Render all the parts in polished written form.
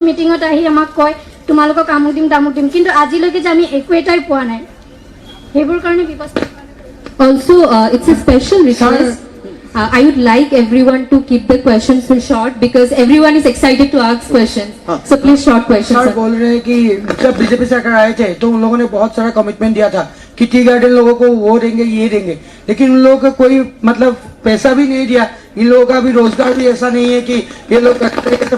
মিটিঙত আহি আমাক কয় তোমালোকক আমুক দিম তামুক দিম, কিন্তু আজিলৈকে যে আমি একো এটাই পোৱা নাই। সেইবোৰ কাৰণে ব্যৱস্থা Also, it's a special request. I would like everyone to keep the questions short because everyone is excited to ask questions. So please short questions. Sir बोल रहे हैं कि जब बीजेपी सरकार आए थे तो उन लोगों ने बहुत सारा कमिटमेंट दिया था कि टी गार्डन लोगों को वो देंगे ये देंगे, लेकिन उन लोगों को कोई मतलब पैसा भी नहीं दिया। इन लोगों का भी रोजगार भी ऐसा नहीं है कि ये लोग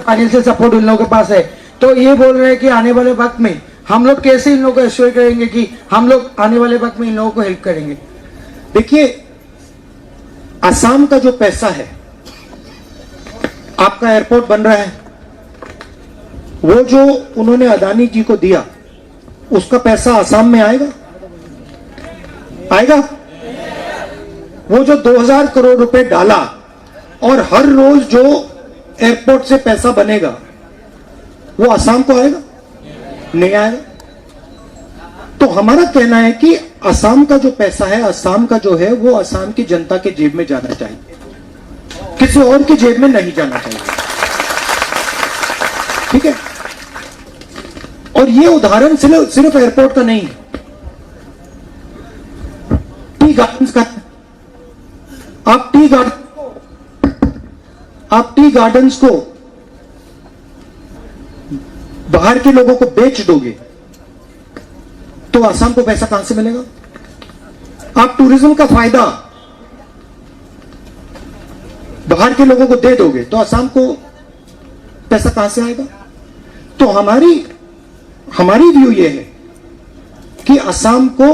फाइनेंशियल सपोर्ट उन लोगों के पास है। तो ये बोल रहे हैं कि आने वाले वक्त में हम लोग कैसे इन लोगों को एश्योर करेंगे कि हम लोग आने वाले वक्त में इन लोगों को हेल्प करेंगे। देखिए, असम का जो पैसा है, आपका एयरपोर्ट बन रहा है, वो जो उन्होंने अदानी जी को दिया उसका पैसा असम में आएगा? आएगा? वो जो 2000 करोड़ रुपए डाला और हर रोज जो एयरपोर्ट से पैसा बनेगा वो असम को आएगा? नहीं आएगा। तो हमारा कहना है कि असम का जो पैसा है, असम का जो है वो असम की जनता के जेब में जाना चाहिए, किसी और की जेब में नहीं जाना चाहिए। ठीक है? और ये उदाहरण सिर्फ एयरपोर्ट का नहीं है, टी गार्डन्स का। आप टी गार्डन्स को बाहर के लोगों को बेच दोगे तो असम को पैसा कहां से मिलेगा? आप टूरिज्म का फायदा बाहर के लोगों को दे दोगे तो असम को पैसा कहां से आएगा? तो हमारी व्यू ये है कि असम को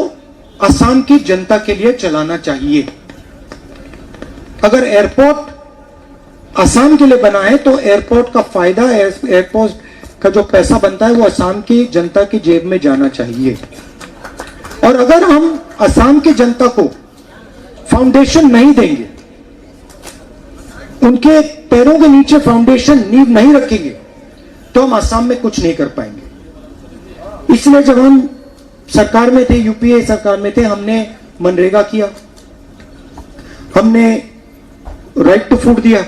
असम की जनता के लिए चलाना चाहिए। अगर एयरपोर्ट असम के लिए बना है तो एयरपोर्ट का फायदा, एयरपोर्ट का जो पैसा बनता है वो असम की जनता की जेब में जाना चाहिए। और अगर हम असम की जनता को फाउंडेशन नहीं देंगे, उनके पैरों के नीचे फाउंडेशन नींव नहीं रखेंगे, तो हम असम में कुछ नहीं कर पाएंगे। इसलिए जब हम सरकार में थे, यूपीए सरकार में थे, हमने मनरेगा किया, हमने राइट टू फूड दिया,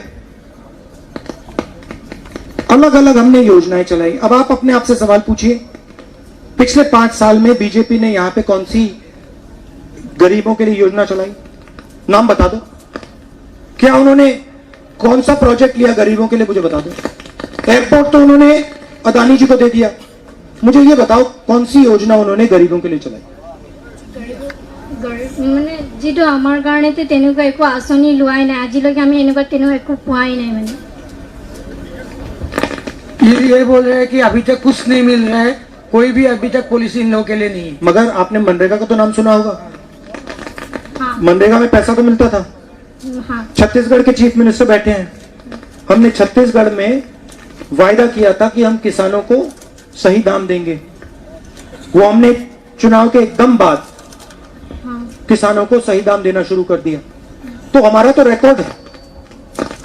अलग अलग हमने योजनाएं चलाई। अब आप अपने आप से सवाल पूछिए, पिछले 5 साल में बीजेपी ने यहां पे कौन सी गरीबों के लिए योजना चलाई? नाम बता दो। क्या उन्होंने कौन सा प्रोजेक्ट लिया गरीबों के लिए? मुझे बता दो। एयरपोर्ट तो उन्होंने अदानी जी को दे दिया, मुझे ये बताओ कौन सी योजना उन्होंने गरीबों के लिए चलाई? মানে যিটো আমাৰ কাৰণেতো তেনেকুৱা একো আঁচনি লোৱাই নাই, আজিলৈকে আমি এনেকুৱা তেনেকুৱা একো পোৱাই নাই। মানে ये बोल रहे हैं कि अभी तक कुछ नहीं मिल रहा है, कोई भी अभी तक पॉलिसी इन लोगों के लिए नहीं है। मगर आपने मनरेगा का तो नाम सुना होगा। हाँ मनरेगा में पैसा तो मिलता था। हाँ छत्तीसगढ़ के चीफ मिनिस्टर बैठे हैं, हमने छत्तीसगढ़ में वायदा किया था कि हम किसानों को सही दाम देंगे। वो हमने चुनाव के एकदम बाद किसानों को सही दाम देना शुरू कर दिया। तो हमारा तो रिकॉर्ड है,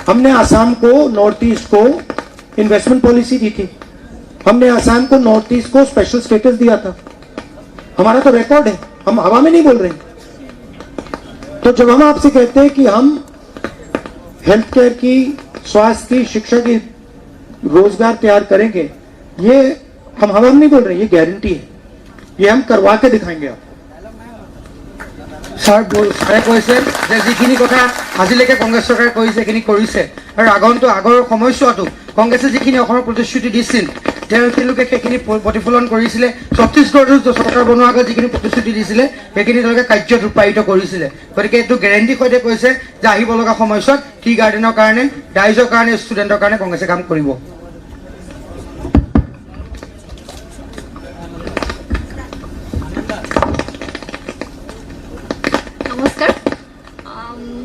हमने आसाम को, नॉर्थ ईस्ट को इन्वेस्टमेंट पॉलिसी दी थी, हमने आसाम को, नॉर्थ ईस्ट को स्पेशल स्टेटस दिया था। हमारा तो रिकॉर्ड है, हम हवा में नहीं बोल रहे हैं। तो जब हम आपसे कहते हैं कि हम हेल्थ केयर की, स्वास्थ्य की, शिक्षा की, रोजगार तैयार करेंगे, ये हम हवा में नहीं बोल रहे, ये गारंटी है, ये हम करवा के दिखाएंगे आप। ছাৰে কৈছে যে যিখিনি কথা আজিলৈকে কংগ্ৰেছ চৰকাৰে কৰিছে সেইখিনি কৰিছে, আৰু আগৰ সময়ছোৱাতো কংগ্ৰেছে যিখিনি অসমৰ প্ৰতিশ্ৰুতি দিছিল তেওঁলোকে সেইখিনি প্ৰতিফলন কৰিছিলে। ছত্তীশগড়ত চৰকাৰ বনোৱাৰ আগত যিখিনি প্ৰতিশ্ৰুতি দিছিলে সেইখিনি তেওঁলোকে কাৰ্যত ৰূপায়িত কৰিছিলে। গতিকে এইটো গেৰেণ্টিৰ সৈতে কৈছে যে আহিব লগা সময়ছোৱাত টি গাৰ্ডেনৰ কাৰণে, ৰাইজৰ কাৰণে, ষ্টুডেণ্টৰ কাৰণে কংগ্ৰেছে কাম কৰিব। नमस्कार,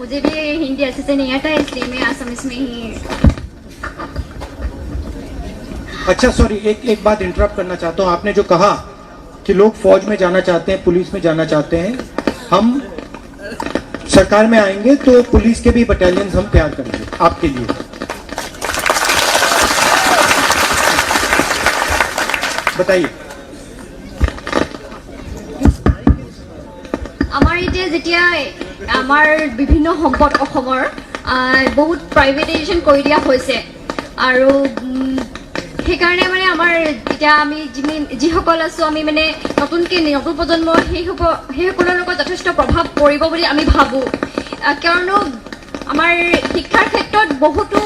मुझे भी हिंदी अच्छे से नहीं आता है, इसलिए मैं असमिस में ही। अच्छा सॉरी, एक बात इंटरप्ट करना चाहता हूं। आपने जो कहा कि लोग फौज में जाना चाहते हैं, पुलिस में जाना चाहते हैं, हम सरकार में आएंगे तो पुलिस के भी बटालियंस हम तैयार करेंगे आपके लिए। बताइए। আমাৰ এতিয়া যেতিয়া আমাৰ বিভিন্ন সম্পদ অসমৰ বহুত প্ৰাইভেটাইজেশ্যন কৰি দিয়া হৈছে, আৰু সেইকাৰণে মানে আমাৰ এতিয়া আমি যিসকল আছোঁ আমি মানে নতুন প্ৰজন্ম সেইসকলৰ লগত যথেষ্ট প্ৰভাৱ পৰিব বুলি আমি ভাবোঁ কিয়নো আমাৰ শিক্ষাৰ ক্ষেত্ৰত বহুতো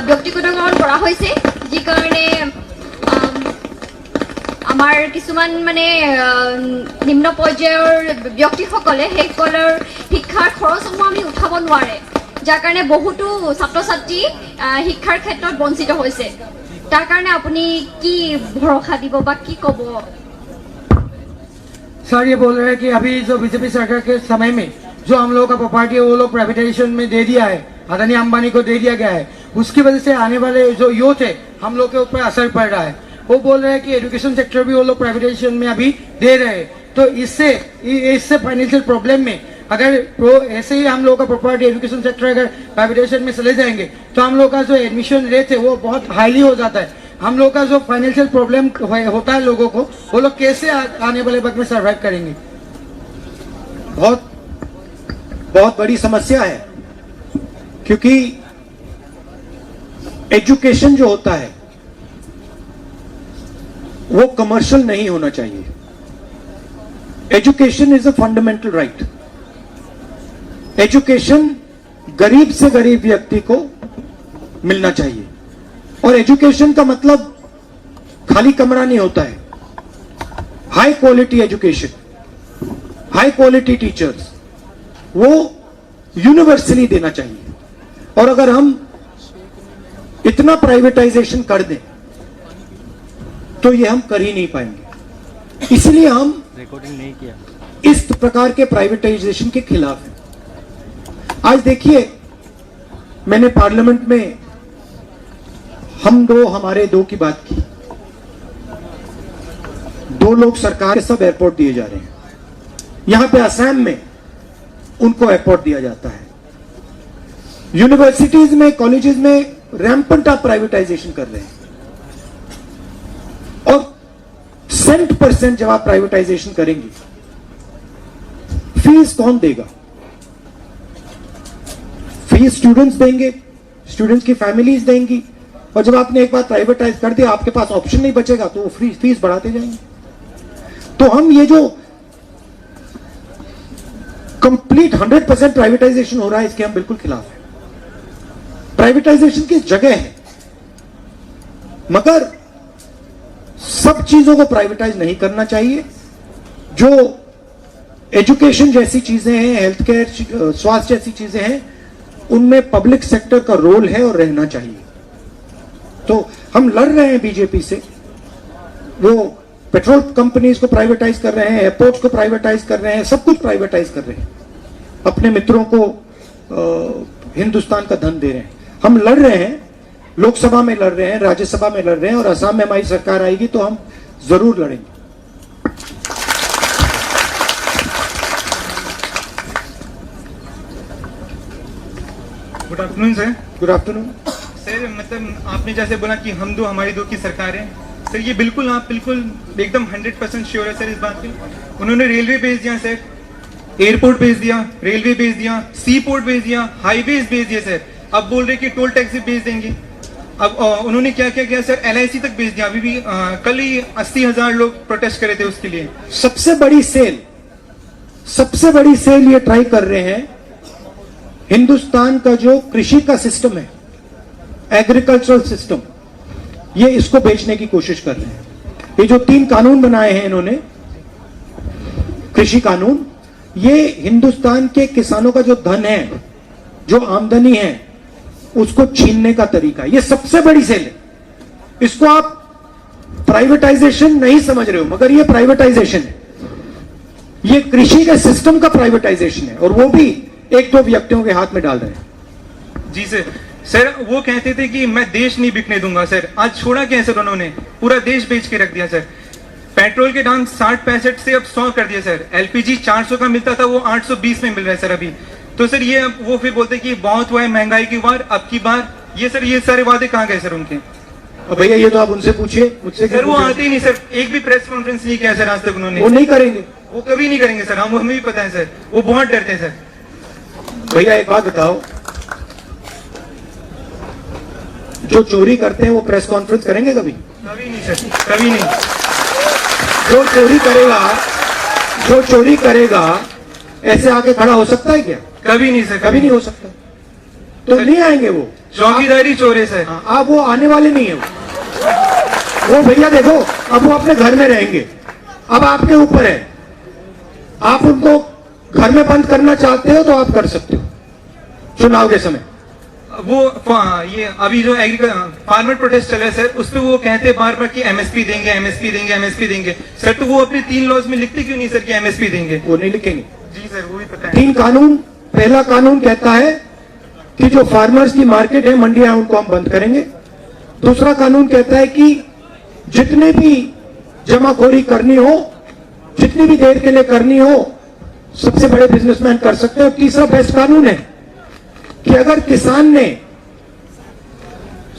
ব্যক্তিগতকৰণ কৰা হৈছে যি কাৰণে আমাৰ কিছুমান মানে নিম্ন পৰ্যায়ৰ ব্যক্তিসকলে সেইসকলৰ শিক্ষাৰ খৰচসমূহ আমি উঠাব নোৱাৰে যাৰ কাৰণে বহুতো ছাত্ৰ ছাত্ৰী শিক্ষাৰ ক্ষেত্ৰত বঞ্চিত হৈছে তাৰ কাৰণে আপুনি কি ভৰসা দিব বা কি ক'ব सर ये बोल रहे हैं कि अभी जो बीजेपी सरकार के समय में जो हम लोगों का प्रॉपर्टी है वो लोग प्राइवेटाइजेशन में दे दिया है, अदानी अंबानी को दे दिया गया है, उसकी वजह से आने वाले जो यूथ है हम लोग के ऊपर असर पड़ रहा है। वो बोल रहे हैं कि एजुकेशन सेक्टर भी वो लोग प्राइवेटाइजेशन में अभी दे रहे हैं, तो इससे फाइनेंशियल प्रॉब्लम में अगर ऐसे ही हम लोग का प्रॉपर्टी एजुकेशन सेक्टर अगर प्राइवेटाइजेशन में चले जाएंगे तो हम लोग का जो एडमिशन रेट है वो बहुत हाईली हो जाता है। हम लोग का जो फाइनेंशियल प्रॉब्लम होता है लोगों को, वो लोग कैसे आने वाले वक्त में सर्वाइव करेंगे? बहुत बड़ी समस्या है, क्योंकि एजुकेशन जो होता है वो कमर्शियल नहीं होना चाहिए। Education is a fundamental right. Education गरीब से गरीब व्यक्ति को मिलना चाहिए, और एजुकेशन का मतलब खाली कमरा नहीं होता है। High quality education, high quality teachers वो यूनिवर्सली देना चाहिए। और अगर हम इतना प्राइवेटाइजेशन कर दें तो ये हम कर ही नहीं पाएंगे। इसलिए हम रिकॉर्डिंग नहीं किया इस प्रकार के प्राइवेटाइजेशन के खिलाफ हैं। आज देखिए, मैंने पार्लियामेंट में हमारे दो की बात की। 2 लोग सरकार के सब एयरपोर्ट दिए जा रहे हैं। यहां पे असम में उनको एयरपोर्ट दिया जाता है। यूनिवर्सिटीज में, कॉलेजेस में रैंपेंट आप प्राइवेटाइजेशन कर रहे हैं, और सेंट % जब आप प्राइवेटाइजेशन करेंगे, फीस कौन देगा? फीस स्टूडेंट्स देंगे, स्टूडेंट्स की फैमिलीज देंगी। और जब आपने एक बार प्राइवेटाइज कर दिया, आपके पास ऑप्शन नहीं बचेगा, तो वो फीस बढ़ाते जाएंगे। तो हम ये जो कंप्लीट 100% प्राइवेटाइजेशन हो रहा है, इसके हम बिल्कुल खिलाफ हैं। प्राइवेटाइजेशन की जगह है, मगर सब चीजों को प्राइवेटाइज नहीं करना चाहिए। जो एजुकेशन जैसी चीजें हैं, हेल्थ केयर, स्वास्थ्य जैसी चीजें हैं, उनमें पब्लिक सेक्टर का रोल है और रहना चाहिए। तो हम लड़ रहे हैं बीजेपी से। वो पेट्रोल कंपनीज को प्राइवेटाइज कर रहे हैं, एयरपोर्ट्स को प्राइवेटाइज कर रहे हैं, सब कुछ प्राइवेटाइज कर रहे हैं, अपने मित्रों को हिंदुस्तान का धन दे रहे हैं। हम लड़ रहे हैं, लोकसभा में लड़ रहे हैं, राज्यसभा में लड़ रहे हैं, और असम में हमारी सरकार आएगी तो हम जरूर लड़ेंगे। Good afternoon sir. Good afternoon sir, मतलब आपने जैसे बोला कि हमारी दो की सरकार है, सर ये बिल्कुल आप बिल्कुल एकदम 100% श्योर है सर इस बात पे? उन्होंने रेलवे भेज दिया सर, एयरपोर्ट भेज दिया, रेलवे भेज दिया, सी पोर्ट भेज दिया, हाईवेज भेज दिया सर। अब बोल रहे कि टोल टैक्स भी भेज देंगे। अब उन्होंने क्या क्या किया सर? LIC तक भेज दिया। अभी भी कल ही 80,000 लोग प्रोटेस्ट करे थे उसके लिए। सबसे बड़ी सेल ये ट्राई कर रहे हैं। हिंदुस्तान का जो कृषि का सिस्टम है, एग्रीकल्चरल सिस्टम, ये इसको बेचने की कोशिश कर रहे हैं। ये जो 3 कानून बनाए हैं इन्होंने, कृषि कानून, ये हिंदुस्तान के किसानों का जो धन है, जो आमदनी है, उसको छीनने का तरीका है। ये सबसे बड़ी सेल है। इसको आप प्राइवेटाइजेशन नहीं समझ रहे हो, मगर ये प्राइवेटाइजेशन है। ये कृषि के सिस्टम का प्राइवेटाइजेशन है, और वो भी 1-2 व्यक्तियों के हाथ में डाल रहे हैं। जी सर। सर वो कहते थे कि मैं देश नहीं बिकने दूंगा सर। आज छोड़ा क्या है सर? उन्होंने पूरा देश बेच के रख दिया सर। पेट्रोल के दाम 60-65 से अब 100 कर दिया सर। LPG 400 का मिलता था, वो 820 में मिल रहा है सर अभी। तो सर ये वो फिर बोलते कि बहुत हुआ है महंगाई की बार, अब की बार। ये सर ये सारे वादे कहाँ गए सर उनके? अब भैया ये तो आप उनसे पूछिए, मुझसे सर। वो आते ही नहीं सर, एक भी प्रेस कॉन्फ्रेंस नहीं किया सर आज तक उन्होंने। वो नहीं करेंगे, वो कभी नहीं करेंगे सर। हमें भी पता है सर, वो बहुत डरते हैं सर। भैया एक बात बताओ, जो चोरी करते हैं वो प्रेस कॉन्फ्रेंस करेंगे कभी? कभी नहीं सर, कभी नहीं। जो चोरी करेगा ऐसे आके खड़ा हो सकता है क्या? कभी नहीं सर, कभी नहीं हो सकता। तो नहीं आएंगे वो। चौकीदारी चोर है सर। आप वो आने वाले नहीं है वो भैया देखो, अब वो अपने घर में रहेंगे, अब आपके ऊपर है, आप उनको घर में बंद करना चाहते हो तो आप कर सकते हो चुनाव के समय। वो ये अभी जो फार्मर प्रोटेस्ट चल रहा है सर, उस पे वो कहते हैं बार बार कि एमएसपी देंगे, एमएसपी देंगे, एमएसपी देंगे। सर तो वो अपने 3 लॉज में लिखते क्यों नहीं सर कि एमएसपी देंगे? वो नहीं लिखेंगे जी सर, वो भी पता है। 3 कानून, पहला कानून कहता है कि जो फार्मर्स की मार्केट है, मंडियां, उनको हम बंद करेंगे। दूसरा कानून कहता है कि जितने भी जमाखोरी करनी हो, जितनी भी देर के लिए करनी हो, सबसे बड़े बिजनेसमैन कर सकते हैं। तीसरा बेस्ट कानून है कि अगर किसान ने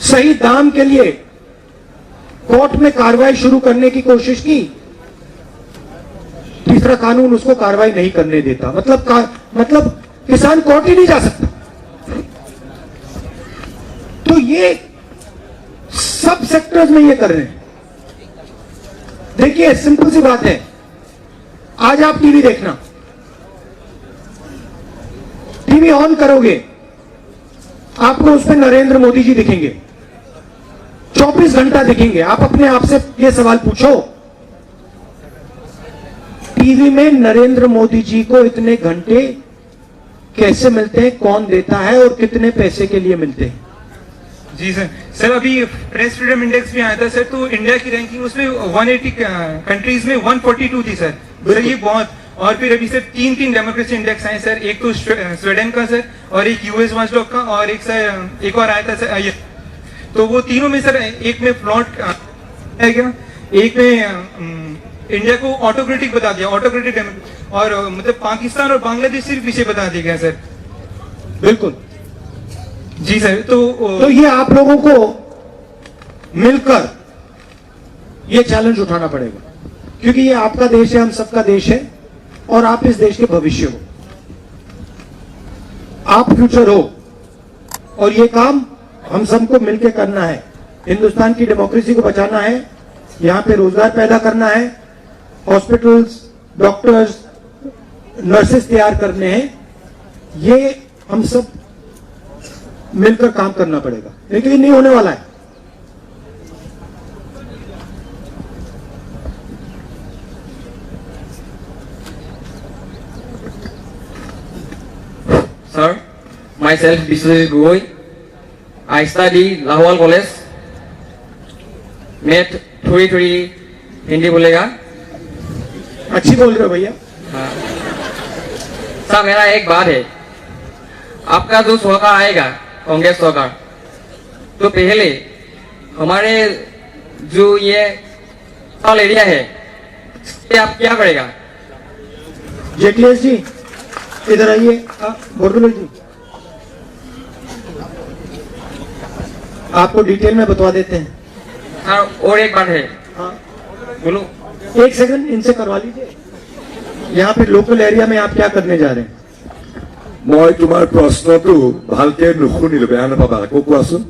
सही दाम के लिए कोर्ट में कार्रवाई शुरू करने की कोशिश की, तीसरा कानून उसको कार्रवाई नहीं करने देता। मतलब किसान कोर्ट ही नहीं जा सकता। तो ये सब सेक्टर्स में ये कर रहे हैं। देखिए सिंपल सी बात है, आज आप टीवी देखना, टीवी ऑन करोगे, आपको उस पर नरेंद्र मोदी जी दिखेंगे, 24 घंटा दिखेंगे। आप अपने आप से ये सवाल पूछो, टीवी में नरेंद्र मोदी जी को इतने घंटे कैसे मिलते हैं, कौन देता है और कितने पैसे के लिए मिलते हैं? जी सर। सर अभी प्रेस फ्रीडम इंडेक्स भी आया था सर, तो इंडिया की रैंकिंग उसमें 180 कंट्रीज में 142 थी सर। सर ये बहुत। और फिर अभी सर 3 डेमोक्रेसी इंडेक्स आए सर, एक तो स्वीडन का सर, और एक यूएस वॉचडॉग का, और एक सर एक और आया था सर ये। तो वो तीनों में सर, एक में फ्लॉट है क्या, एक में इंडिया को ऑटोक्रेटिक बता दिया, ऑटोक्रेटिक, और मतलब पाकिस्तान और बांग्लादेश से भी पीछे बता दिया गया सर। बिल्कुल जी सर। तो ये आप लोगों को मिलकर ये चैलेंज उठाना पड़ेगा, क्योंकि ये आपका देश है, हम सबका देश है, और आप इस देश के भविष्य हो, आप फ्यूचर हो, और ये काम हम सबको मिलकर करना है। हिंदुस्तान की डेमोक्रेसी को बचाना है, यहां पे रोजगार पैदा करना है, हॉस्पिटल्स, डॉक्टर्स, नर्सेस तैयार करने हैं। ये हम सब मिलकर काम करना पड़ेगा, लेकिन ये नहीं होने वाला है। Sir, myself Biswajit Gogoi. I study Lahowal College. Met थोड़ी हिंदी बोलेगा? अच्छी बोल रहे हो भैया। हाँ। सर मेरा एक बात है, आपका जो सरकार आएगा, कांग्रेस सरकार, तो पहले हमारे जो ये साल एरिया है, ये आप क्या करेगा? जेटलीएस जी इधर आइए, बोरगुल जी आपको डिटेल में बता देते हैं। सर और एक बात है। हाँ बोलो। एक सेकंड इनसे करवा लीजिए। यहाँ पे लोकल एरिया में आप क्या करने जा रहे हैं? মই তোমাৰ প্ৰশ্নটো ভালকে নুশুনিলো, বেয়া নাপাবা, আকৌ কোৱাচোন।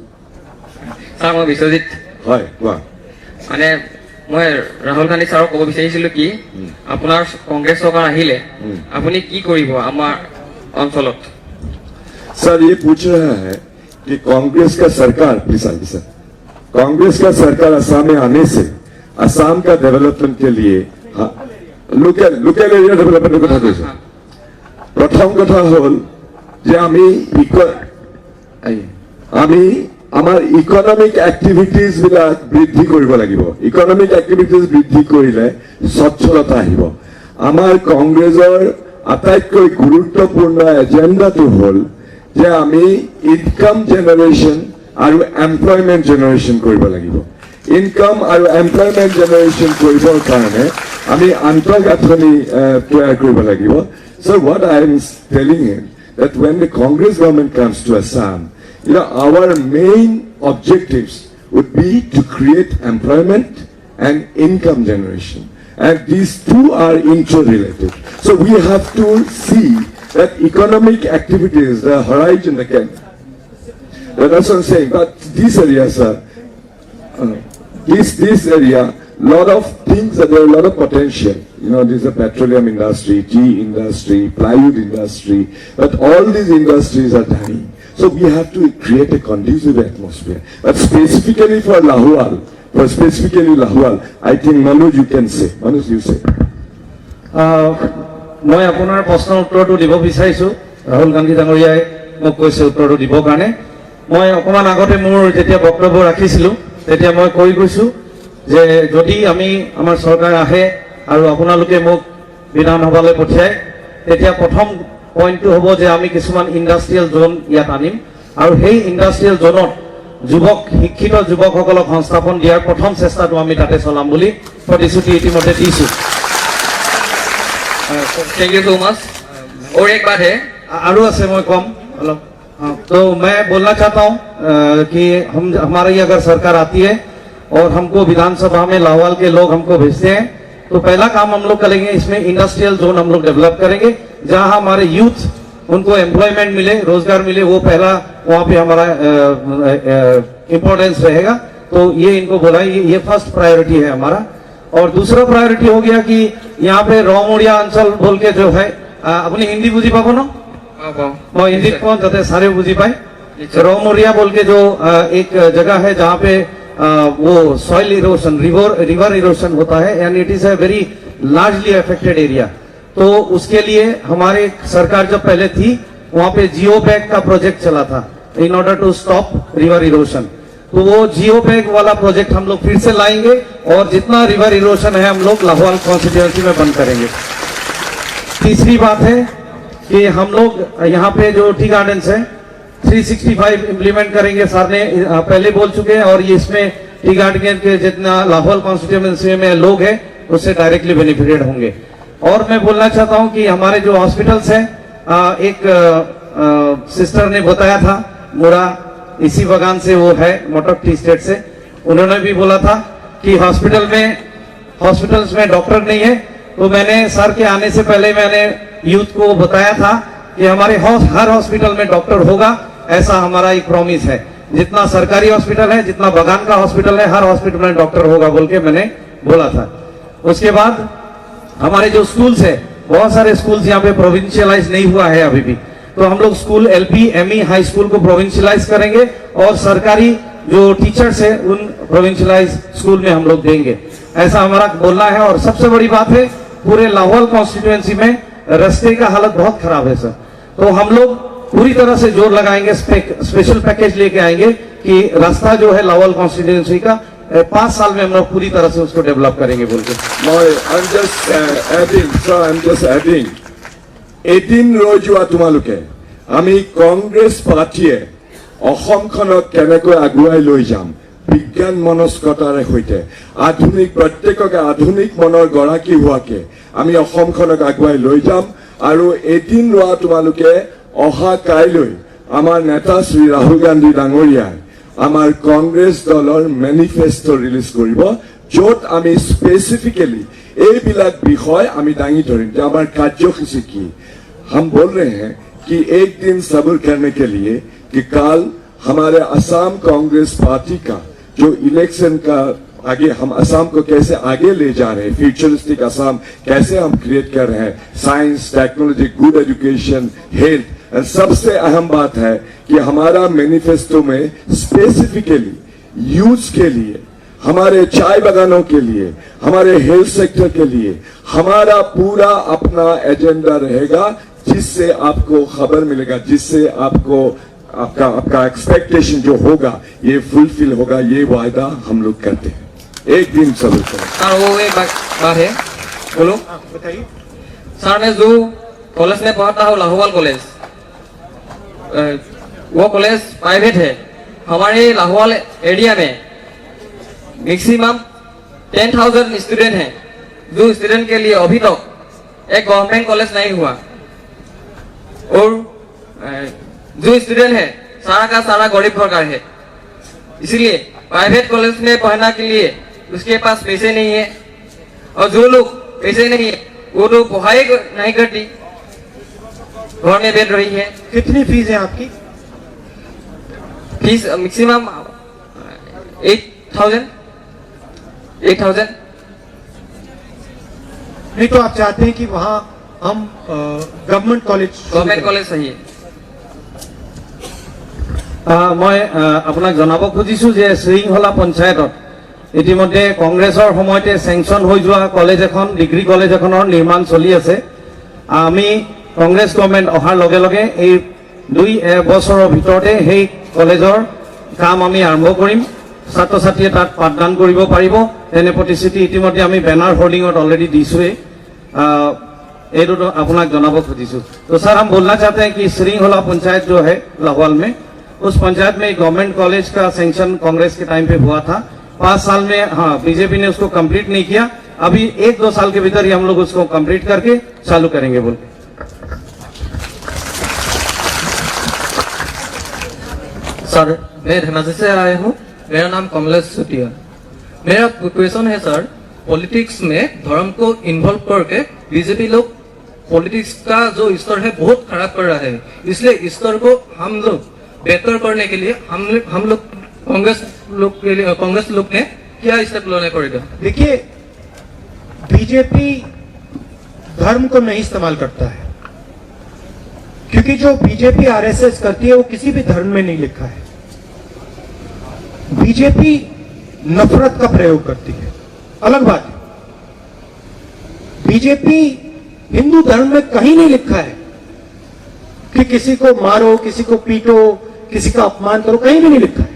ছাৰ মই বিশ্বজিৎ। হয় কোৱা। মানে মই ৰাহুল গান্ধী ছাৰক ক'ব বিচাৰিছিলো কি আপোনাৰ কংগ্ৰেছ চৰকাৰ আহিলে আপুনি কি কৰিব আমাৰ অঞ্চলত? सर ये पूछ रहा है कि कांग्रेस का सरकार, प्लीज आइए सर, कांग्रेस का सरकार असम में आने से असम का डेवलपमेंट के लिए लोकल एरिया डेवलपमेंट কথা কৈছে। प्रथम कथा हल जे आमार इकोनॉमिक एक्टिविटीज बिलाक बृद्धि करिब लागिब। इकोनॉमिक एक्टिविटीज बृद्धि करिले सच्छलता आहिब। आमार कांग्रेसर आटाइतকৈ गुरुत्वपूर्ण एजेंडाটো हल जे आमी इनकाम जनरेशन আৰু एम्प्लॉयमेंट जनरेशन करिब लागिब। इनकाम আৰু एम्प्लॉयमेंट जनरेशन करिবৰ কাৰণে आमी आंतरगाঁথনি तैयार करिब लागिब। So what I am telling him that when the Congress government comes to Assam, our main objectives would be to create employment and income generation, and these two are interrelated. So we have to see that economic activities, the horizon again. that's what I'm saying. But this area, sir, this area, lot of things, there are a lot of potential. You know, there's a petroleum industry, tea industry, plywood industry, but all these industries are dying. So we have to create a conducive atmosphere. But specifically for Lahual, I think Manoj, you can say. Manoj, you say. মই আপোনাৰ প্ৰশ্নৰ উত্তৰটো দিব বিচাৰিছোঁ ৰাহুল গান্ধী ডাঙৰীয়াই মোক কৈছে উত্তৰটো দিবৰ কাৰণে মই অকমান আগতে মোৰ যেতিয়া বক্তব্য ৰাখিছিলোঁ তেতিয়া মই কৈ গৈছোঁ যে যদি আমি আমাৰ চৰকাৰ আহে আৰু আপোনালোকে মোক বিধানসভালৈ পঠিয়ায় তেতিয়া প্ৰথম পইণ্টটো হ'ব যে আমি কিছুমান ইণ্ডাষ্ট্ৰিয়েল জোন ইয়াত আনিম আৰু সেই ইণ্ডাষ্ট্ৰিয়েল জোনত যুৱক শিক্ষিত যুৱকসকলক সংস্থাপন দিয়াৰ প্ৰথম চেষ্টাটো আমি তাতে চলাম বুলি প্ৰতিশ্ৰুতি ইতিমধ্যে দিছোঁ थैंक यू सो मच और एक बात है आरू से मैं कम मतलब तो मैं बोलना चाहता हूँ कि हमारी अगर सरकार आती है और हमको विधानसभा में लाहौल के लोग हमको भेजते हैं तो पहला काम हम लोग करेंगे इसमें इंडस्ट्रियल जोन हम लोग डेवलप करेंगे जहाँ हमारे यूथ उनको एम्प्लॉयमेंट मिले रोजगार मिले वो पहला वहाँ पे हमारा इम्पोर्टेंस रहेगा तो ये इनको बोला ये फर्स्ट प्रायोरिटी है हमारा और दूसरा प्रायोरिटी हो गया कि यहाँ पे रौमुड़िया अंचल बोल के जो है अपनी हिंदी बुझी पाबो ना मैं हिंदी कौन जाते सारे बुझी पाए रौमुड़िया बोल के जो एक जगह है जहाँ पे वो सॉइल इरोशन रिवर इरोशन होता है and it is a very largely affected area तो उसके लिए हमारे सरकार जब पहले थी वहाँ पे जियो बैग का प्रोजेक्ट चला था in order to stop river erosion तो वो जियो बैग वाला प्रोजेक्ट हम लोग फिर से लाएंगे और जितना रिवर इरोशन है हम लोग लाहौल कॉन्स्टिट्यूएंसी में बंद करेंगे तीसरी बात है कि हम लोग यहाँ पे जो टी गार्डन्स है 365 इम्प्लीमेंट करेंगे सर ने पहले बोल चुके हैं और ये इसमें टी गार्डन के जितना लाहौल कॉन्स्टिट्यूएंसी में लोग हैं उससे डायरेक्टली बेनिफिटेड होंगे और मैं बोलना चाहता हूँ कि हमारे जो हॉस्पिटल्स हैं एक सिस्टर ने बताया था मुरा इसी बगान से वो है मोटक टी स्टेट से उन्होंने भी बोला था कि हॉस्पिटल्स में डॉक्टर नहीं है तो मैंने सर के आने से पहले मैंने यूथ को बताया था कि हमारे हर हॉस्पिटल में डॉक्टर होगा ऐसा हमारा एक प्रॉमिस है जितना सरकारी हॉस्पिटल है जितना बगान का हॉस्पिटल है हर हॉस्पिटल में डॉक्टर होगा बोल के मैंने बोला था उसके बाद हमारे जो स्कूल्स है बहुत सारे स्कूल्स यहाँ पे प्रोविंशियलाइज नहीं हुआ है अभी भी तो हम लोग school LP ME high school को प्रोविंशियलाइज करेंगे और सरकारी जो टीचर्स है उन प्रोविंशियलाइज स्कूल में हम लोग देंगे ऐसा हमारा बोलना है और सबसे बड़ी बात है पूरे लाहौल कॉन्स्टिट्यूएंसी में रास्ते का हालत बहुत खराब है सर तो हम लोग पूरी तरह से जोर लगाएंगे स्पेशल पैकेज लेके आएंगे कि रास्ता जो है लाहौल कॉन्स्टिट्यूएंसी का 5 साल में हम लोग पूरी तरह से उसको डेवलप करेंगे बोल के I'm just adding এদিন ৰৈ যোৱা তোমালোকে আমি কংগ্ৰেছ পাৰ্টীয়ে অসমখনক কেনেকৈ আগুৱাই লৈ যাম বিজ্ঞান মনস্কতাৰে সৈতে আধুনিক প্ৰত্যেককে আধুনিক মনৰ গৰাকী হোৱাকে আমি অসমখনক আগুৱাই লৈ যাম আৰু এদিন ৰোৱা তোমালোকে অহা কাইলৈ আমাৰ নেতা শ্ৰী ৰাহুল গান্ধী ডাঙৰীয়াই আমাৰ কংগ্ৰেছ দলৰ মেনিফেষ্টো ৰিলিজ কৰিব য'ত আমি স্পেচিফিকেলি এইবিলাক বিষয় আমি দাঙি ধৰিম যে আমাৰ কাৰ্যসূচী কি हम बोल रहे हैं कि एक दिन सब्र करने के लिए कि कल हमारे असम कांग्रेस पार्टी का जो इलेक्शन का आगे हम असम को कैसे आगे ले जा रहे हैं फ्यूचरिस्टिक असम कैसे हम क्रिएट कर रहे हैं science technology good education health और सबसे अहम बात है कि हमारा मैनिफेस्टो में स्पेसिफिकली यूथ के लिए हमारे चाय बागानों के लिए हमारे हेल्थ सेक्टर के लिए हमारा पूरा अपना एजेंडा रहेगा जिससे आपको खबर मिलेगा जिससे आपको आपका एक्सपेक्टेशन जो होगा ये फुलफिल होगा ये वायदा हम लोग करते हैं एक दिन सब्र करें सर वो एक बात है बोलो बताइए सर मैं जो कॉलेज में पढ़ता हूँ लाहौल कॉलेज वो कॉलेज प्राइवेट है हमारे लाहौल एरिया में मैक्सिमम 10,000 स्टूडेंट हैं जो स्टूडेंट के लिए अभी तक एक गवर्नमेंट कॉलेज नहीं हुआ और जो स्टूडेंट है सारा का सारा गरीब घर का है इसीलिए प्राइवेट कॉलेज में पढ़ना के लिए उसके पास पैसे नहीं है और जो लोग पैसे नहीं है वो लोग पढ़ाई नहीं करती घर में बैठ रही है कितनी फीस है आपकी फीस मैक्सिमम 8,000 नहीं तो आप चाहते हैं कि वहां हम गवर्नमेंट कॉलेज चाहिए। মই আপোনাক জনাব খুজিছো যে শ্ৰীংহলা পঞ্চায়তত ইতিমধ্যে কংগ্ৰেছৰ সময়তে চেংচন হৈ যোৱা কলেজ এখন ডিগ্ৰী কলেজ এখনৰ নিৰ্মাণ চলি আছে। আমি কংগ্ৰেছ গভৰ্ণমেণ্ট অহাৰ লগে লগে এই 2 বছৰৰ ভিতৰতে সেই কলেজৰ কাম আমি আৰম্ভ কৰিম। ছাত্ৰ ছাত্ৰীয়ে তাত পাঠদান কৰিব পাৰিব তেনে প্ৰতিশ্ৰুতি ইতিমধ্যে আমি বেনাৰ হোৰ্ডিঙত অলৰেডি দিছোঁৱে। এইটো আপোনাক জনাব খুজিছো। তো सर हम बोलना चाहते हैं कि श्रींहला पंचायत जो है लाहौल में, उस पंचायत में गवर्नमेंट कॉलेज का सैंक्शन कांग्रेस के टाइम पे हुआ था। 5 साल में हाँ बीजेपी ने उसको कंप्लीट नहीं किया। अभी 1-2 साल के भीतर ही हम लोग उसको कंप्लीट करके चालू करेंगे बोल के। सर मैं धनाजी से आया हूँ, मेरा नाम कमलेश सुटिया। मेरा क्वेश्चन है सर, पॉलिटिक्स में धर्म को इन्वॉल्व करके बीजेपी लोग पॉलिटिक्स का जो स्तर है बहुत खराब कर रहा है, इसलिए स्तर को हम लोग बेहतर करने के लिए हम लोग कांग्रेस लोग ने क्या स्टेप लेने पड़ेगा? देखिए, बीजेपी धर्म को नहीं इस्तेमाल करता है, क्योंकि जो बीजेपी आरएसएस करती है वो किसी भी धर्म में नहीं लिखा है। बीजेपी नफरत का प्रयोग करती है, अलग बात है। बीजेपी हिंदू धर्म में कहीं नहीं लिखा है कि किसी को मारो, किसी को पीटो, किसी का अपमान करो, कहीं भी नहीं लिखा है।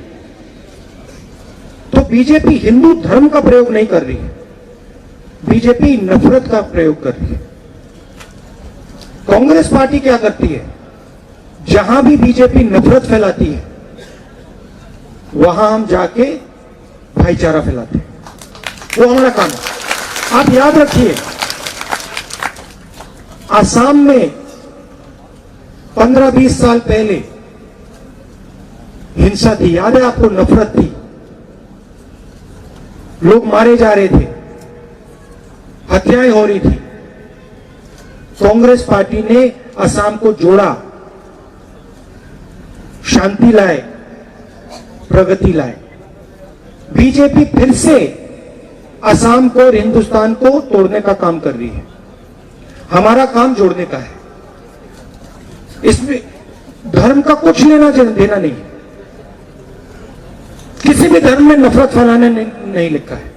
तो बीजेपी हिंदू धर्म का प्रयोग नहीं कर रही है, बीजेपी नफरत का प्रयोग कर रही है। कांग्रेस पार्टी क्या करती है, जहां भी बीजेपी नफरत फैलाती है वहां हम जाके भाईचारा फैलाते हैं, वो हमारा काम है। आप याद रखिए, आसाम में 15-20 साल पहले हिंसा थी, याद है आपको? नफरत थी, लोग मारे जा रहे थे, हत्याएं हो रही थी। कांग्रेस पार्टी ने असम को जोड़ा, शांति लाए, प्रगति लाए। बीजेपी फिर से असम को और हिंदुस्तान को तोड़ने का काम कर रही है। हमारा काम जोड़ने का है, इसमें धर्म का कुछ लेना देना नहीं है। किसी भी धर्म में नफरत फैलाने नहीं लिखा है,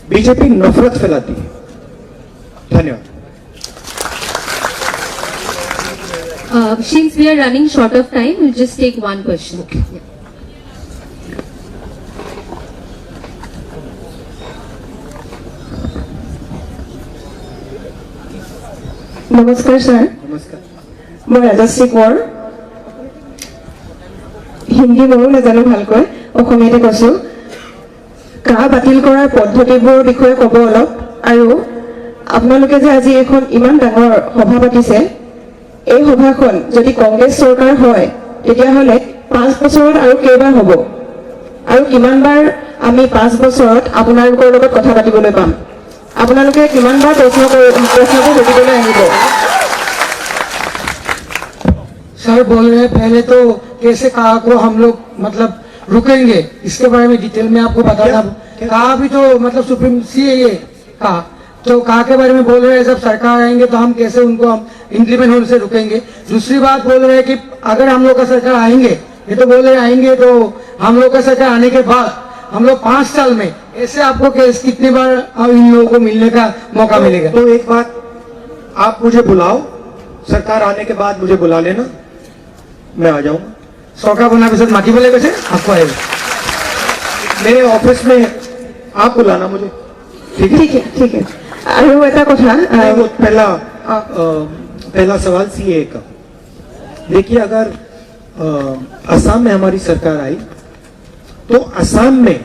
बीजेपी नफरत फैलाती है। धन्यवाद। Since we are running short of time, we'll just take one question. Okay. Yeah. নমস্কাৰ ছাৰ, नमस्कार। মই ৰাজশ্ৰী কোঁৱৰ। হিন্দী ময়ো নাজানো ভালকৈ, অসমীয়াতে কৈছোঁ। কাহ বাতিল কৰাৰ পদ্ধতিবোৰৰ বিষয়ে ক'ব অলপ, আৰু আপোনালোকে যে আজি এখন ইমান ডাঙৰ সভা পাতিছে, এই সভাখন যদি কংগ্ৰেছ চৰকাৰ হয় তেতিয়াহ'লে 5 বছৰত আৰু কেইবাৰ হ'ব, আৰু কিমানবাৰ আমি 5 বছৰত আপোনালোকৰ লগত কথা পাতিবলৈ পাম? আপোনালোকে কিমানবাৰ প্ৰশ্নবোৰ সুধিবলৈ আহিব? सर बोल रहे हैं पहले तो कैसे कहा को हम लोग मतलब रुकेंगे, इसके बारे में डिटेल में आपको बताना। कहा भी तो मतलब सुप्रीमसी है ये कहा, तो कहा के बारे में बोल रहे हैं जब सरकार आएंगे तो हम कैसे उनको हम इंप्लीमेंट होने से रुकेंगे। दूसरी बात बोल रहे हैं कि अगर हम लोग का सरकार आएंगे, ये तो बोल रहे आएंगे, तो हम लोग का सरकार आने के बाद हम लोग 5 साल में ऐसे आपको कितने बार इन लोगों को मिलने का मौका मिलेगा? तो एक बात, आप मुझे बुलाओ, सरकार आने के बाद मुझे बुला लेना, मैं आ जाऊंगा। सरकार बना पिछले माटी बोले कैसे आपको आएगा मेरे ऑफिस में आप बुलाना मुझे, ठीक है? ठीक है। আৰু এটা কথা, नहीं, वो पहला सवाल सीए का। देखिए, अगर असम में हमारी सरकार आई तो असम में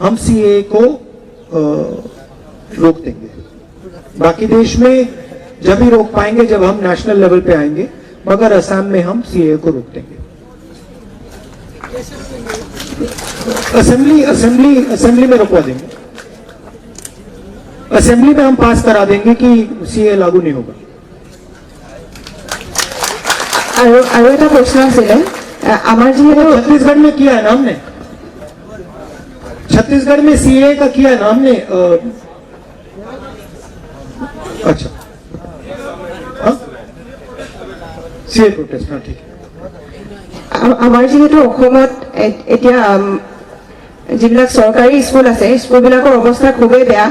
हम सीए को रोक देंगे। बाकी देश में जब भी रोक पाएंगे जब हम नेशनल लेवल पे आएंगे, मगर असम में हम सीए को रोक देंगे। असेंबली में रोकवा देंगे, असेंबली में हम पास करा देंगे कि सीए लागू नहीं होगा। আৰু এটা প্ৰশ্ন আছিলে, আমাৰ যিহেতু छत्तीसगढ़ में किया है ना हमने, छत्तीसगढ़ में सीए का किया है ना हमने। अच्छा सीए प्रोटेस्ट, हाँ ठीक है। আমাৰ যিহেতু অসমত এতিয়া যিবিলাক চৰকাৰী স্কুল আছে স্কুলবিলাকৰ অৱস্থা খুবেই বেয়া।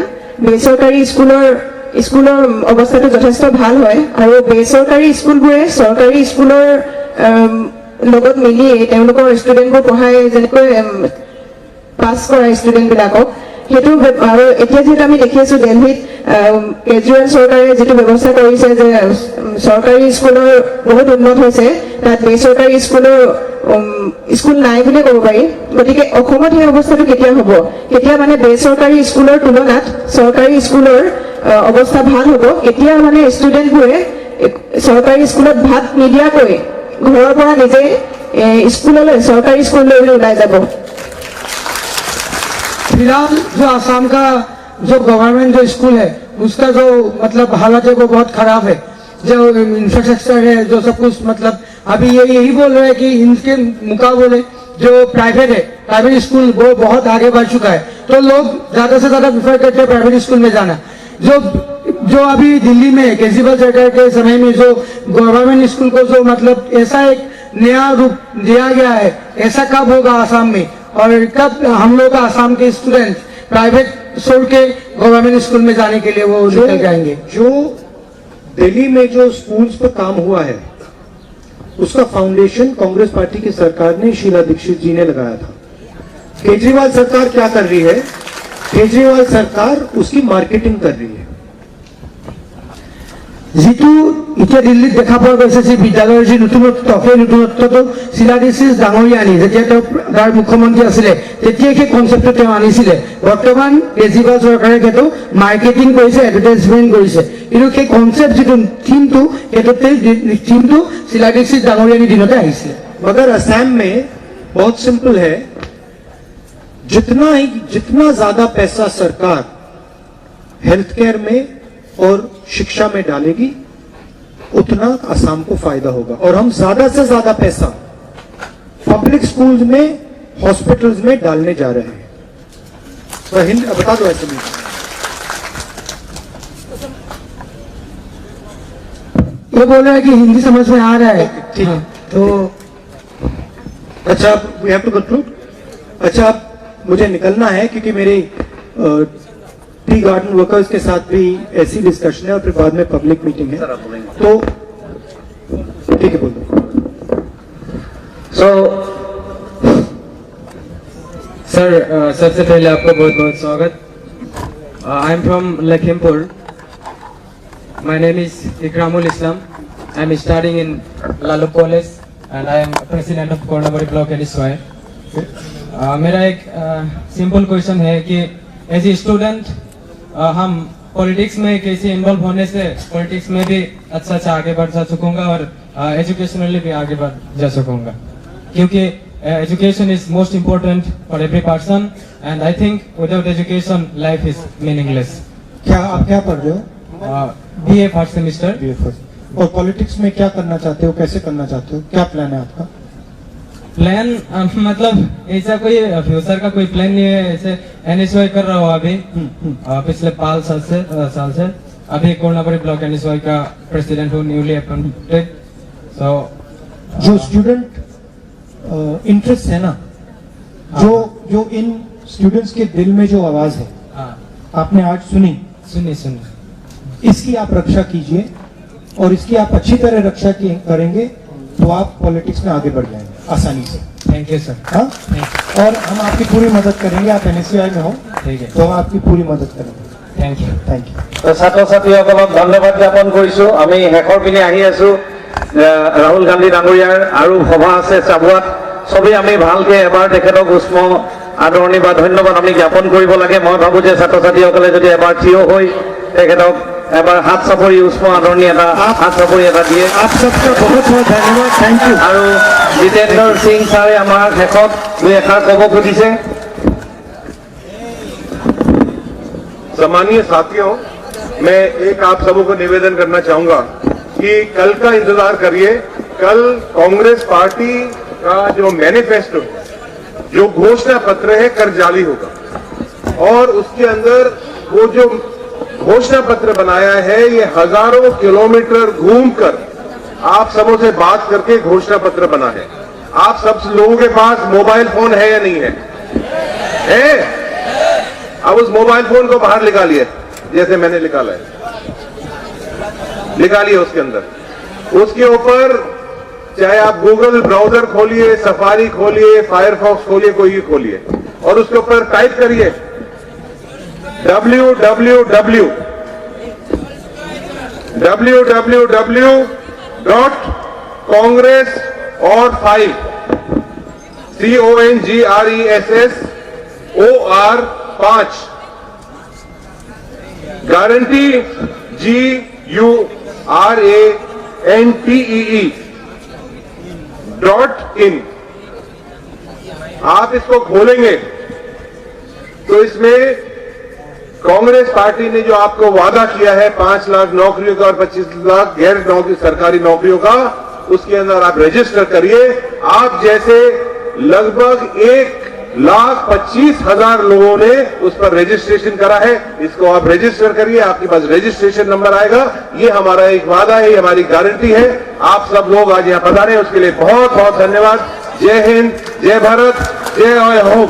বেচৰকাৰী স্কুলৰ অৱস্থাটো যথেষ্ট ভাল হয় আৰু বেচৰকাৰী স্কুলবোৰে চৰকাৰী স্কুলৰ লগত মিলি তেওঁলোকৰ ষ্টুডেণ্টবোৰ পঢ়াই, যেনেকৈ পাছ কৰা ষ্টুডেণ্টবিলাকক সেইটো। আৰু এতিয়া যিহেতু আমি দেখি আছোঁ দিল্লীত কেজৰিৱাল চৰকাৰে যিটো ব্যৱস্থা কৰিছে যে চৰকাৰী স্কুলৰ বহুত উন্নত হৈছে, তাত বেচৰকাৰী স্কুল নাই বুলিয়ে ক'ব পাৰি। গতিকে অসমত সেই অৱস্থাটো কেতিয়া হ'ব, কেতিয়া মানে বেচৰকাৰী স্কুলৰ তুলনাত চৰকাৰী স্কুলৰ অৱস্থা ভাল হ'ব, কেতিয়া মানে ষ্টুডেণ্টবোৰে চৰকাৰী স্কুলত ভাত নিদিয়াকৈ ঘৰৰ পৰা নিজে স্কুললৈ, চৰকাৰী স্কুললৈ ওলাই যাব। फिलहाल जो आसाम का जो गवर्नमेंट जो स्कूल है उसका जो मतलब हालत है वो बहुत खराब है। जो इंफ्रास्ट्रक्चर है, जो सब कुछ, मतलब अभी यही बोल रहे हैं कि इनके मुकाबले जो प्राइवेट है, प्राइवेट स्कूल वो बहुत आगे बढ़ चुका है, तो लोग ज्यादा से ज्यादा प्रेफर करते हैं प्राइवेट स्कूल में जाना। जो अभी दिल्ली में केजरीवाल सरकार के समय में जो गवर्नमेंट स्कूल को जो मतलब ऐसा एक नया रूप दिया गया है, ऐसा कब होगा आसाम में, और कब हम लोग आसाम के स्टूडेंट प्राइवेट छोड़ के गवर्नमेंट स्कूल में जाने के लिए वो निकल जाएंगे। जो दिल्ली में जो स्कूल्स पर काम हुआ है उसका फाउंडेशन कांग्रेस पार्टी की सरकार ने, शीला दीक्षित जी ने लगाया था। केजरीवाल सरकार क्या कर रही है, केजरीवाल सरकार उसकी मार्केटिंग कर रही है। যিটো এতিয়া দিল্লীত দেখা পোৱা গৈছে যে বিদ্যালয়ৰ যি নতুনত্ব, সেই নতুনত্বটো শীলা দীক্ষিত ডাঙৰীয়া আনি, যেতিয়া তেওঁ তাৰ মুখ্যমন্ত্ৰী আছিলে তেতিয়াই সেই কনচেপ্টটো তেওঁ আনিছিলে। বৰ্তমান কেজৰিৱাল চৰকাৰে সেইটো মাৰ্কেটিং কৰিছে, এডভাৰটাইজমেণ্ট কৰিছে, কিন্তু সেই কনচেপ্ট যিটো থিমটো, সেইটো থিমটো শীলা দীক্ষিত ডাঙৰীয়ানী দিনতে আহিছিলে। मगर असम में बहुत सिंपल है, जितना ज्यादा पैसा सरकार हेल्थ केयर में और शिक्षा में डालेगी उतना असम को फायदा होगा। और हम ज्यादा से ज्यादा पैसा पब्लिक स्कूल्स में, हॉस्पिटल्स में डालने जा रहे हैं। तो हिंदी बता दो ऐसे नहीं। ये बोल रहा है कि हिंदी समझ में आ रहा है, ठीक है। तो अच्छा, वी हैव टू कंक्लूड। अच्छा, अब मुझे निकलना है क्योंकि मेरे टी गार्डन वर्कर्स के साथ भी ऐसी डिस्कशन है और फिर बाद में पब्लिक मीटिंग है, तो ठीक है, बोल दो। सो सर, सबसे पहले आपको बहुत बहुत स्वागत। I am from Lakhimpur. My name is Ikramul Islam. I am studying in Lalu college and I am president of Kornabari block NSY. मेरा एक सिंपल क्वेश्चन है कि एज ए स्टूडेंट हम पॉलिटिक्स में कैसे इन्वॉल्व होने से पॉलिटिक्स में भी अच्छा आगे बढ़ जा सकूंगा और एजुकेशनली भी आगे बढ़ जा सकूंगा, क्योंकि education is most important for every person and I think without education life is meaningless. क्या आप क्या पढ़ रहे हो? BA first semester. और पॉलिटिक्स में क्या करना चाहते हो, कैसे करना चाहते हो, क्या प्लान है आपका? प्लान मतलब ऐसा कोई फ्यूचर का कोई प्लान नहीं है, ऐसे एनएसवाई कर रहा हूँ अभी पिछले 5 साल से अभी कोर्नाबाड़ी ब्लॉक एनएसवाई का प्रेसिडेंट हूँ, न्यूली अपॉइंटेड। सो जो स्टूडेंट इंटरेस्ट है ना, जो इन स्टूडेंट्स के दिल में जो आवाज है, आपने आज सुनी, इसकी आप रक्षा कीजिए और इसकी आप अच्छी तरह रक्षा करेंगे तो आप पॉलिटिक्स में आगे बढ़ जाएंगे आसानी से। Thank you sir. हाँ, और हम आपकी पूरी मदद करेंगे। आप एनएसयूआई में हो, ठीक है, तो हम आपकी पूरी मदद करेंगे। Thank you. ছাত্ৰ ছাত্ৰীসকলক ধন্যবাদ জ্ঞাপন কৰিছো। আমি শেষৰ পিনে আহি আছো। ৰাহুল গান্ধী ডাঙৰীয়াৰ আৰু সভা আছে চাবুৱাত, চবেই আমি ভালকে এবাৰ তেখেতক উষ্ম আদৰণি বা ধন্যবাদ আমি জ্ঞাপন কৰিব লাগে। মই ভাবো যে ছাত্ৰ ছাত্ৰীসকলে যদি এবাৰ থিয় হৈ তেখেতক এবাৰ হাত চাপৰি উষ্ম আদৰণি এটা হাত চাপৰি এটা দিয়ে। বহুত বহুত ধন্যবাদ, থেংক ইউ। আৰু জিতেন্দ্ৰ সিং ছাৰে আমাৰ শেষত দুই এষাৰ ক'ব খুজিছে। सम्मानीय साथियों, मैं एक आप सबों को निवेदन करना चाहूंगा कि कल का इंतजार करिए। कल कांग्रेस पार्टी का जो मैनिफेस्टो है, जो घोषणा पत्र है, कर जाली होगा। और उसके अंदर वो जो घोषणा पत्र बनाया है, ये हजारों किलोमीटर घूमकर आप सबों से बात करके घोषणा पत्र बना है। आप सब लोगों के पास मोबाइल फोन है या नहीं है? अब उस मोबाइल फोन को बाहर निकालिए, जैसे मैंने निकाला है, निकालिए। उसके अंदर, उसके ऊपर चाहे आप गूगल ब्राउजर खोलिए, सफारी खोलिए, फायरफॉक्स खोलिए, कोई भी खोलिए, और उसके ऊपर टाइप करिए www.congress और 5 CONGRESSOR5 गारंटी GURANTEE.in। आप इसको खोलेंगे तो इसमें कांग्रेस पार्टी ने जो आपको वादा किया है 5 लाख नौकरियों का और 25 लाख गैर नौकरी सरकारी नौकरियों का, उसके अंदर आप रजिस्टर करिए। आप जैसे लगभग 1,25,000 लोगों ने उस पर रजिस्ट्रेशन करा है। इसको आप रजिस्टर करिए, आपके पास रजिस्ट्रेशन नंबर आएगा। ये हमारा एक वादा है, ये हमारी गारंटी है। आप सब लोग आज यहाँ पधारे, उसके लिए बहुत बहुत धन्यवाद। जय हिंद, जय भारत, जय होम।